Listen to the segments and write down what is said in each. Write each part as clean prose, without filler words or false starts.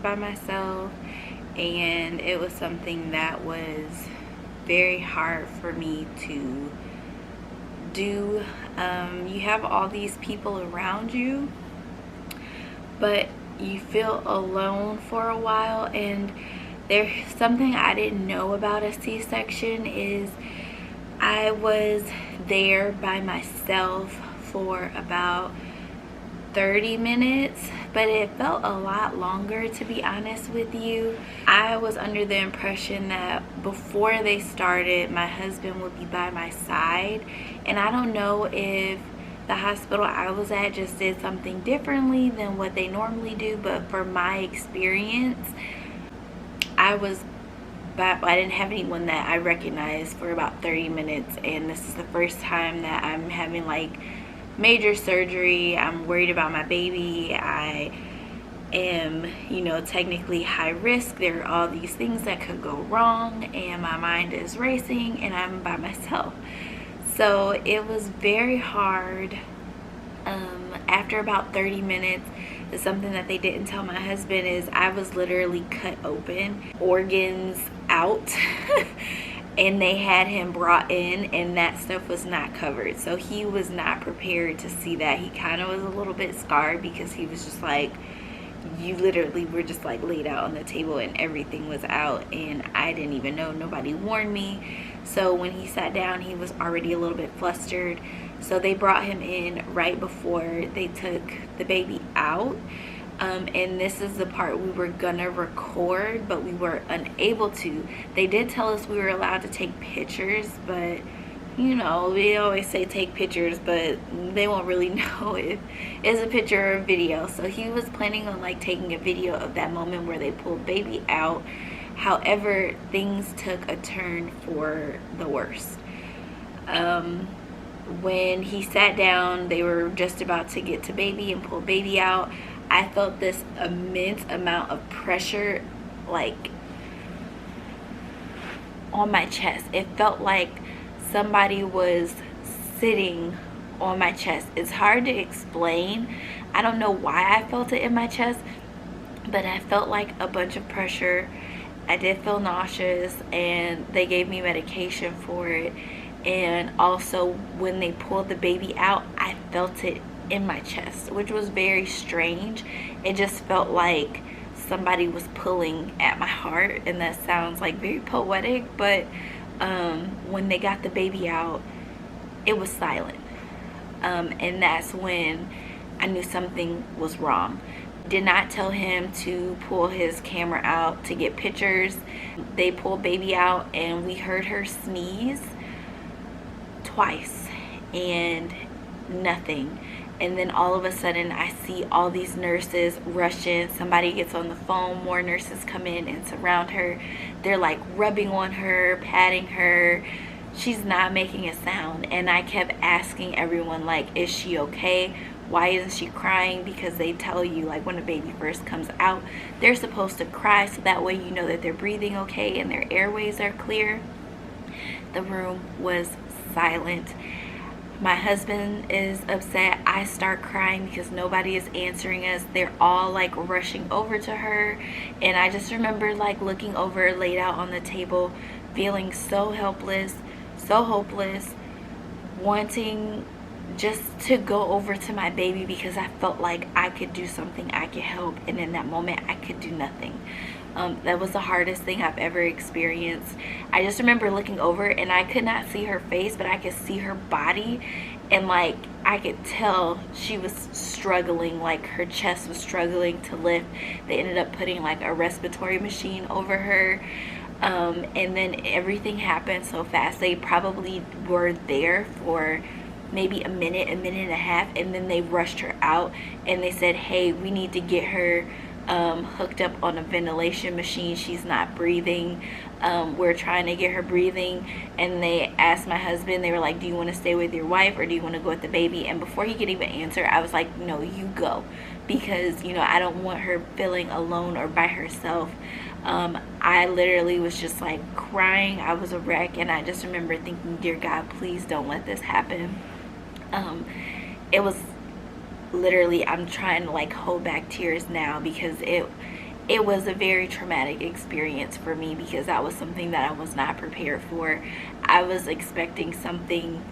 by myself, and it was something that was very hard for me to do. You have all these people around you, but you feel alone for a while. And there's something I didn't know about a C-section is I was there by myself for about 30 minutes, but it felt a lot longer, to be honest with you. I was under the impression that before they started, my husband would be by my side, and I don't know if the hospital I was at just did something differently than what they normally do, but for my experience, I didn't have anyone that I recognized for about 30 minutes, and this is the first time that I'm having like major surgery. I'm worried about my baby. I am, technically high risk. There are all these things that could go wrong, and my mind is racing, and I'm by myself. So it was very hard. After about 30 minutes, something that they didn't tell my husband is I was literally cut open, organs out, and they had him brought in, and that stuff was not covered. So he was not prepared to see that. He kind of was a little bit scarred because he was just like, you literally were just like laid out on the table and everything was out, and I didn't even know. Nobody warned me. So when he sat down, he was already a little bit flustered. So they brought him in right before they took the baby out. And this is the part we were gonna record, but we were unable to. They did tell us we were allowed to take pictures, but we always say take pictures, but they won't really know if it's a picture or a video. So he was planning on like taking a video of that moment where they pulled baby out. However, things took a turn for the worst. When he sat down, they were just about to get to baby and pull baby out. I felt this immense amount of pressure like on my chest. It felt like somebody was sitting on my chest. It's hard to explain. I don't know why I felt it in my chest, but I felt like a bunch of pressure. I did feel nauseous, and they gave me medication for it. And also when they pulled the baby out, I felt it in my chest, which was very strange. It just felt like somebody was pulling at my heart, and that sounds like very poetic, but when they got the baby out, it was silent, and that's when I knew something was wrong. Did not tell him to pull his camera out to get pictures. They pulled baby out, and we heard her sneeze twice and nothing. And then all of a sudden I see all these nurses rush in. Somebody gets on the phone, more nurses come in and surround her. They're like rubbing on her, patting her. She's not making a sound, and I kept asking everyone, like, is she okay? Why isn't she crying? Because they tell you, like, when a baby first comes out, they're supposed to cry, so that way you know that they're breathing okay and their airways are clear. The room was silent. My husband is upset. I start crying because nobody is answering us. They're all like rushing over to her, and I just remember like looking over, laid out on the table, feeling so helpless, so hopeless, wanting just to go over to my baby because I felt like I could do something, I could help, and in that moment I could do nothing. That was the hardest thing I've ever experienced. I just remember looking over, and I could not see her face, but I could see her body, and like I could tell she was struggling, like her chest was struggling to lift. They ended up putting like a respiratory machine over her, and then everything happened so fast. They probably were there for maybe a minute and a half, and then they rushed her out, and they said, hey, we need to get her hooked up on a ventilation machine. She's not breathing. We're trying to get her breathing. And they asked my husband, they were like, do you want to stay with your wife or do you want to go with the baby? And before he could even answer, I was like, no, you go, because I don't want her feeling alone or by herself. I literally was just like crying. I was a wreck, and I just remember thinking, dear God, please don't let this happen. It was literally, I'm trying to like hold back tears now because it it was a very traumatic experience for me because that was something that I was not prepared for. I was expecting something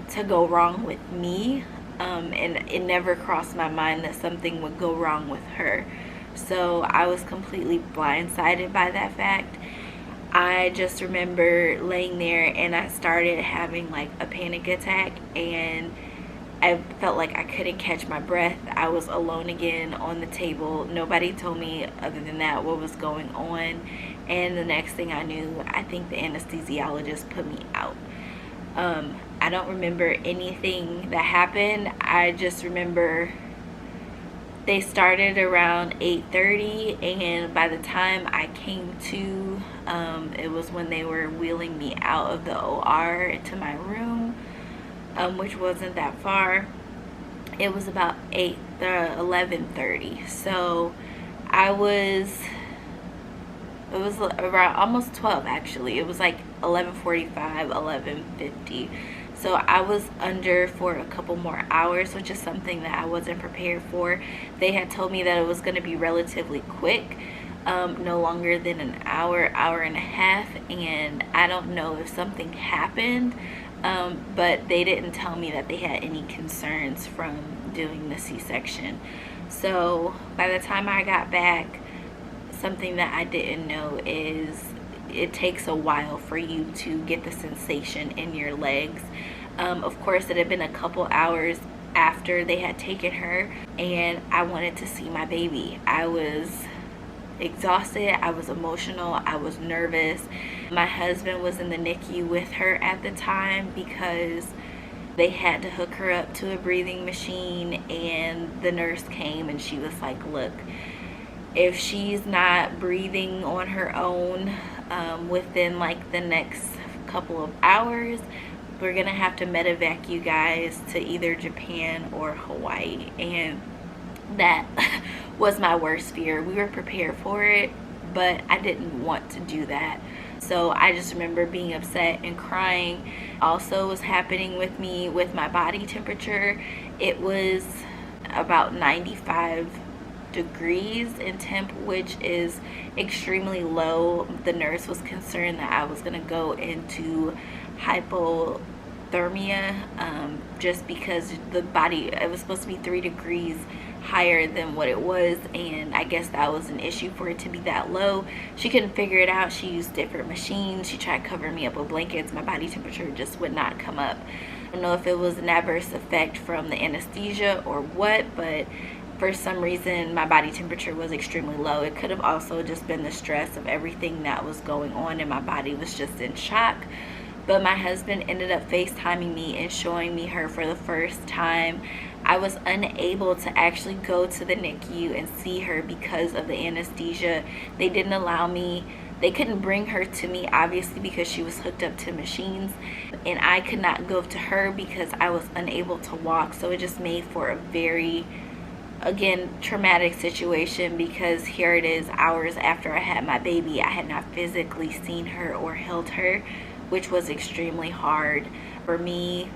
to go wrong with me, and it never crossed my mind that something would go wrong with her. So I was completely blindsided by that fact. I just remember laying there and I started having like a panic attack, and I felt like I couldn't catch my breath. I was alone again on the table. Nobody told me other than that what was going on. And the next thing I knew, I think the anesthesiologist put me out. I don't remember anything that happened. I just remember they started around 8:30, and by the time I came to, it was when they were wheeling me out of the OR to my room, which wasn't that far. It was about 11:30. So it was around almost 12 actually. It was like 11:45, 11:50. So I was under for a couple more hours, which is something that I wasn't prepared for. They had told me that it was going to be relatively quick, no longer than an hour, hour and a half. And I don't know if something happened, but they didn't tell me that they had any concerns from doing the C-section. So by the time I got back, something that I didn't know is it takes a while for you to get the sensation in your legs. Of course, it had been a couple hours after they had taken her, and I wanted to see my baby. I was exhausted, I was emotional, I was nervous. My husband was in the NICU with her at the time because they had to hook her up to a breathing machine, and the nurse came and she was like, look, if she's not breathing on her own within like the next couple of hours, we're gonna have to medevac you guys to either Japan or Hawaii. And that was my worst fear. We were prepared for it, but I didn't want to do that. So I just remember being upset and crying. Also was happening with me with my body temperature. It was about 95 degrees in temp, which is extremely low. The nurse was concerned that I was going to go into hypothermia, just because the body, it was supposed to be 3 degrees higher than what it was, and I guess that was an issue for it to be that low. She couldn't figure it out. She used different machines. She tried covering me up with blankets. My body temperature just would not come up. I don't know if it was an adverse effect from the anesthesia or what, but for some reason my body temperature was extremely low. It could have also just been the stress of everything that was going on, and my body was just in shock. But my husband ended up FaceTiming me and showing me her for the first time. I was unable to actually go to the NICU and see her because of the anesthesia. They didn't allow me. They couldn't bring her to me, obviously, because she was hooked up to machines, and I could not go to her because I was unable to walk. So it just made for a very, again, traumatic situation, because here it is hours after I had my baby. I had not physically seen her or held her, which was extremely hard for me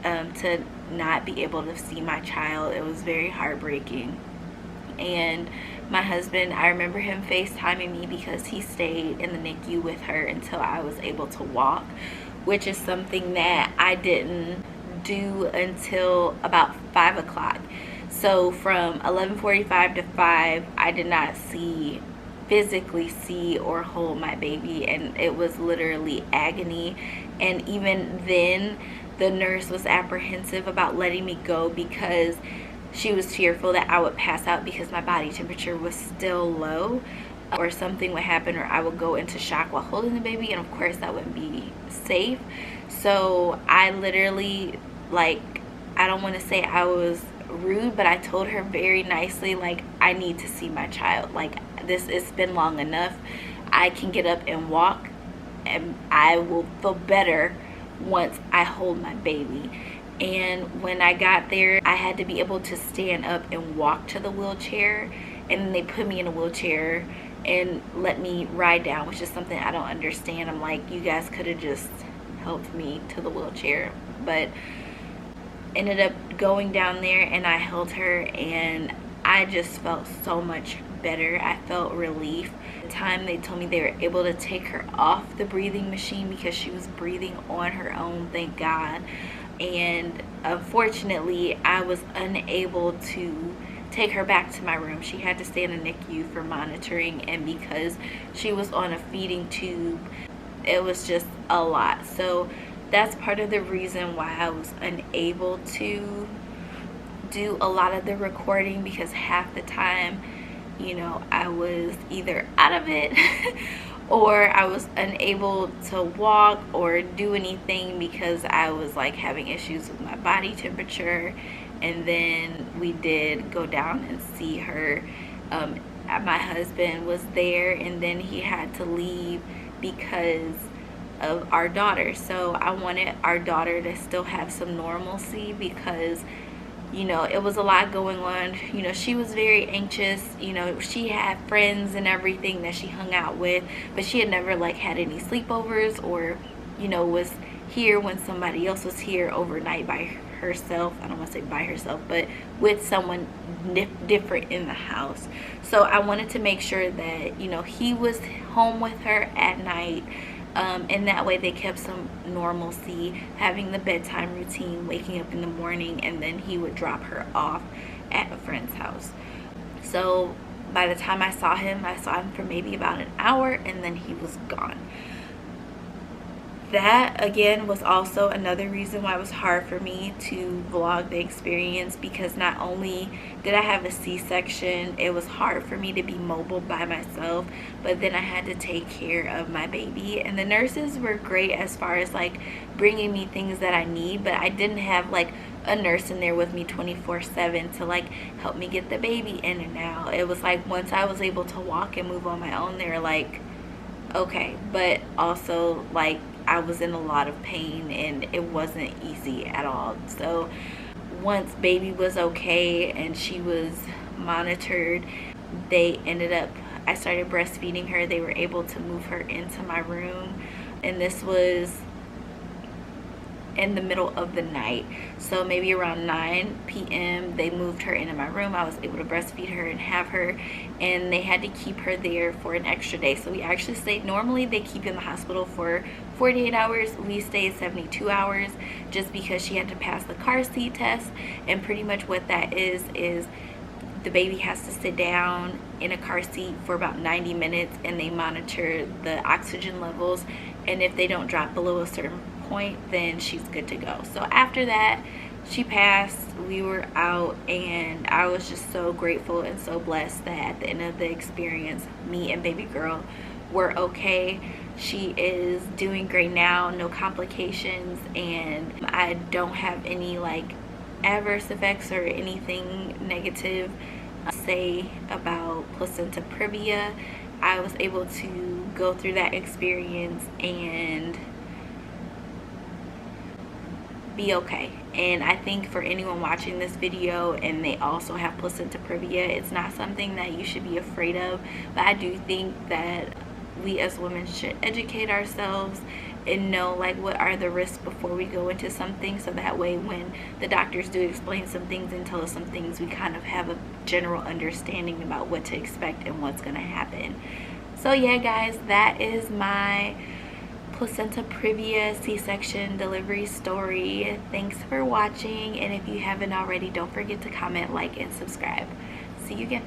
to not be able to see my child. It was very heartbreaking. And my husband, I remember him FaceTiming me because he stayed in the NICU with her until I was able to walk, which is something that I didn't do until about 5 o'clock. So from 11:45 to 5, I did not physically see or hold my baby, and it was literally agony. And even then, the nurse was apprehensive about letting me go because she was fearful that I would pass out because my body temperature was still low, or something would happen, or I would go into shock while holding the baby, and of course that wouldn't be safe. So I literally, like, I don't want to say I was rude, but I told her very nicely, like, I need to see my child. Like, it's been long enough. I can get up and walk, and I will feel better once I hold my baby. And when I got there, I had to be able to stand up and walk to the wheelchair, and then they put me in a wheelchair and let me ride down, which is something I don't understand. I'm like, you guys could have just helped me to the wheelchair. But ended up going down there, and I held her, and I just felt so much better. I felt relief. The time they told me they were able to take her off the breathing machine because she was breathing on her own, thank God. And unfortunately, I was unable to take her back to my room. She had to stay in a NICU for monitoring, and because she was on a feeding tube, it was just a lot. So that's part of the reason why I was unable to do a lot of the recording, because half the time, you know, I was either out of it or I was unable to walk or do anything because I was like having issues with my body temperature. And then we did go down and see her. My husband was there, and then he had to leave because of our daughter. So I wanted our daughter to still have some normalcy, because you know, it was a lot going on. You know, she was very anxious. You know, she had friends and everything that she hung out with, but she had never like had any sleepovers, or, you know, was here when somebody else was here overnight by herself. I don't want to say by herself, but with someone different in the house. So I wanted to make sure that, you know, he was home with her at night. And that way they kept some normalcy, having the bedtime routine, waking up in the morning, and then he would drop her off at a friend's house. So by the time I saw him for maybe about an hour, and then he was gone. That again was also another reason why it was hard for me to vlog the experience, because not only did I have a C-section, it was hard for me to be mobile by myself, but then I had to take care of my baby. And the nurses were great as far as like bringing me things that I need, but I didn't have like a nurse in there with me 24/7 to like help me get the baby in and out. It was like once I was able to walk and move on my own, they were like, okay. But also like I was in a lot of pain and it wasn't easy at all. So once baby was okay and she was monitored, I started breastfeeding her. They were able to move her into my room, and this was in the middle of the night. So maybe around 9 p.m. they moved her into my room. I was able to breastfeed her and have her, and they had to keep her there for an extra day. So we actually stayed, normally they keep you in the hospital for 48 hours. We stayed 72 hours just because she had to pass the car seat test. And pretty much what that is the baby has to sit down in a car seat for about 90 minutes, and they monitor the oxygen levels, and if they don't drop below a certain point, then she's good to go. So after that, she passed, we were out, and I was just so grateful and so blessed that at the end of the experience, me and baby girl were okay. She is doing great now, no complications, and I don't have any like adverse effects or anything negative say about placenta previa. I was able to go through that experience and be okay. And I think for anyone watching this video and they also have placenta previa, it's not something that you should be afraid of, but I do think that we as women should educate ourselves and know like what are the risks before we go into something, so that way when the doctors do explain some things and tell us some things, we kind of have a general understanding about what to expect and what's going to happen. So yeah guys, that is my placenta previa C-section delivery story. Thanks for watching, and if you haven't already, don't forget to comment, like, and subscribe. See you again.